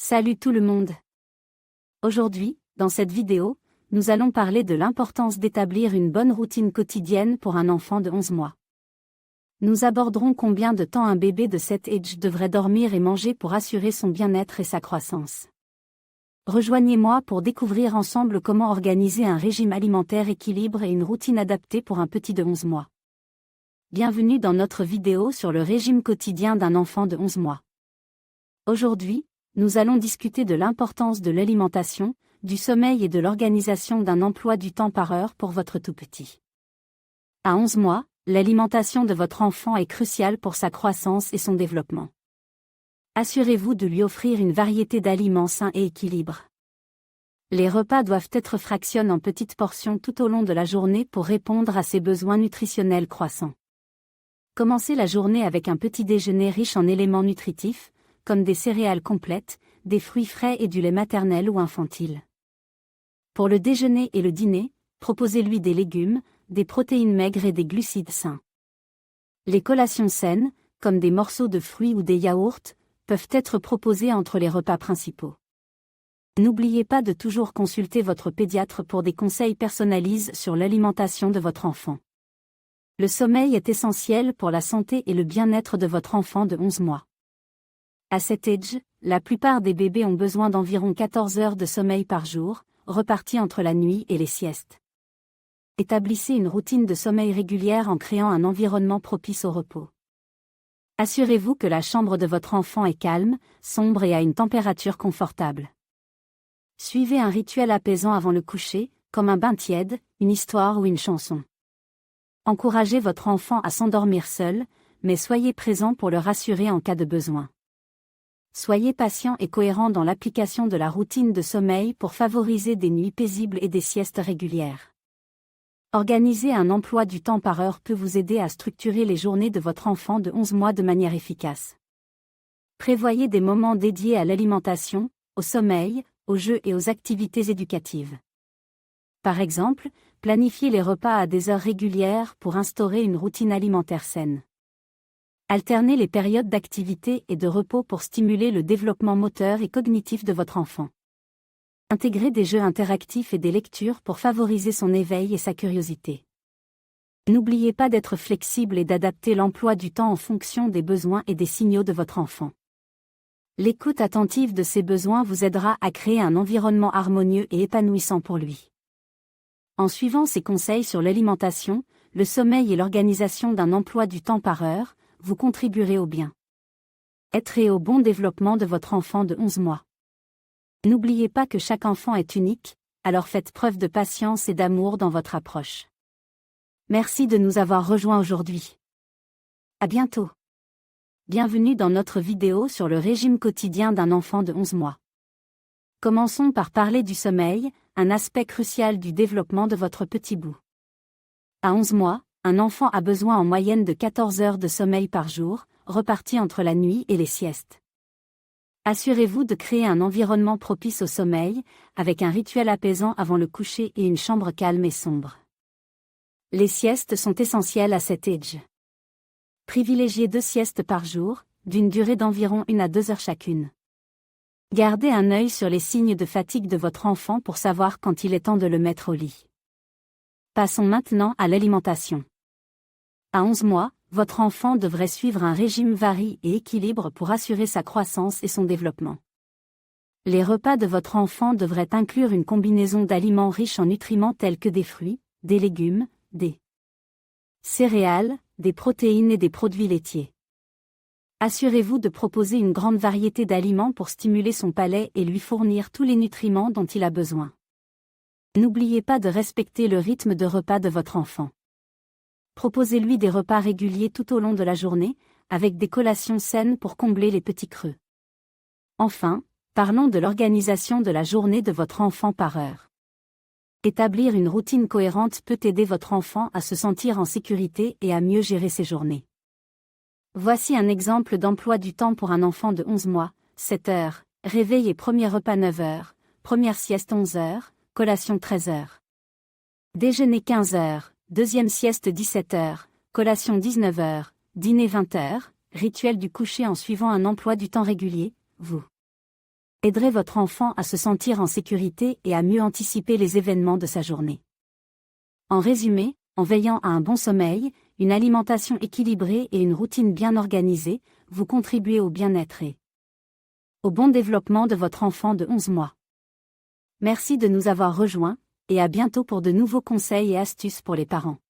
Salut tout le monde! Aujourd'hui, dans cette vidéo, nous allons parler de l'importance d'établir une bonne routine quotidienne pour un enfant de 11 mois. Nous aborderons combien de temps un bébé de cet âge devrait dormir et manger pour assurer son bien-être et sa croissance. Rejoignez-moi pour découvrir ensemble comment organiser un régime alimentaire équilibré et une routine adaptée pour un petit de 11 mois. Bienvenue dans notre vidéo sur le régime quotidien d'un enfant de 11 mois. Aujourd'hui, nous allons discuter de l'importance de l'alimentation, du sommeil et de l'organisation d'un emploi du temps par heure pour votre tout-petit. À 11 mois, l'alimentation de votre enfant est cruciale pour sa croissance et son développement. Assurez-vous de lui offrir une variété d'aliments sains et équilibrés. Les repas doivent être fractionnés en petites portions tout au long de la journée pour répondre à ses besoins nutritionnels croissants. Commencez la journée avec un petit déjeuner riche en éléments nutritifs, comme des céréales complètes, des fruits frais et du lait maternel ou infantile. Pour le déjeuner et le dîner, proposez-lui des légumes, des protéines maigres et des glucides sains. Les collations saines, comme des morceaux de fruits ou des yaourts, peuvent être proposés entre les repas principaux. N'oubliez pas de toujours consulter votre pédiatre pour des conseils personnalisés sur l'alimentation de votre enfant. Le sommeil est essentiel pour la santé et le bien-être de votre enfant de 11 mois. À cet âge, la plupart des bébés ont besoin d'environ 14 heures de sommeil par jour, reparties entre la nuit et les siestes. Établissez une routine de sommeil régulière en créant un environnement propice au repos. Assurez-vous que la chambre de votre enfant est calme, sombre et à une température confortable. Suivez un rituel apaisant avant le coucher, comme un bain tiède, une histoire ou une chanson. Encouragez votre enfant à s'endormir seul, mais soyez présent pour le rassurer en cas de besoin. Soyez patient et cohérent dans l'application de la routine de sommeil pour favoriser des nuits paisibles et des siestes régulières. Organiser un emploi du temps par heure peut vous aider à structurer les journées de votre enfant de 11 mois de manière efficace. Prévoyez des moments dédiés à l'alimentation, au sommeil, aux jeux et aux activités éducatives. Par exemple, planifiez les repas à des heures régulières pour instaurer une routine alimentaire saine. Alternez les périodes d'activité et de repos pour stimuler le développement moteur et cognitif de votre enfant. Intégrez des jeux interactifs et des lectures pour favoriser son éveil et sa curiosité. N'oubliez pas d'être flexible et d'adapter l'emploi du temps en fonction des besoins et des signaux de votre enfant. L'écoute attentive de ses besoins vous aidera à créer un environnement harmonieux et épanouissant pour lui. En suivant ces conseils sur l'alimentation, le sommeil et l'organisation d'un emploi du temps par heure, vous contribuerez au bien-être et au bon développement de votre enfant de 11 mois. N'oubliez pas que chaque enfant est unique, alors faites preuve de patience et d'amour dans votre approche. Merci de nous avoir rejoints aujourd'hui. À bientôt. Bienvenue dans notre vidéo sur le régime quotidien d'un enfant de 11 mois. Commençons par parler du sommeil, un aspect crucial du développement de votre petit bout. À 11 mois, un enfant a besoin en moyenne de 14 heures de sommeil par jour, reparties entre la nuit et les siestes. Assurez-vous de créer un environnement propice au sommeil, avec un rituel apaisant avant le coucher et une chambre calme et sombre. Les siestes sont essentielles à cet âge. Privilégiez 2 siestes par jour, d'une durée d'environ 1 à 2 heures chacune. Gardez un œil sur les signes de fatigue de votre enfant pour savoir quand il est temps de le mettre au lit. Passons maintenant à l'alimentation. À 11 mois, votre enfant devrait suivre un régime varié et équilibré pour assurer sa croissance et son développement. Les repas de votre enfant devraient inclure une combinaison d'aliments riches en nutriments tels que des fruits, des légumes, des céréales, des protéines et des produits laitiers. Assurez-vous de proposer une grande variété d'aliments pour stimuler son palais et lui fournir tous les nutriments dont il a besoin. N'oubliez pas de respecter le rythme de repas de votre enfant. Proposez-lui des repas réguliers tout au long de la journée, avec des collations saines pour combler les petits creux. Enfin, parlons de l'organisation de la journée de votre enfant par heure. Établir une routine cohérente peut aider votre enfant à se sentir en sécurité et à mieux gérer ses journées. Voici un exemple d'emploi du temps pour un enfant de 11 mois, 7 heures, réveil et premier repas 9 heures, première sieste 11 heures, collation 13 heures. Déjeuner 15 heures. Deuxième sieste 17 heures, collation 19 heures, dîner 20 heures, rituel du coucher en suivant un emploi du temps régulier, vous aiderez votre enfant à se sentir en sécurité et à mieux anticiper les événements de sa journée. En résumé, en veillant à un bon sommeil, une alimentation équilibrée et une routine bien organisée, vous contribuez au bien-être et au bon développement de votre enfant de 11 mois. Merci de nous avoir rejoints, et à bientôt pour de nouveaux conseils et astuces pour les parents.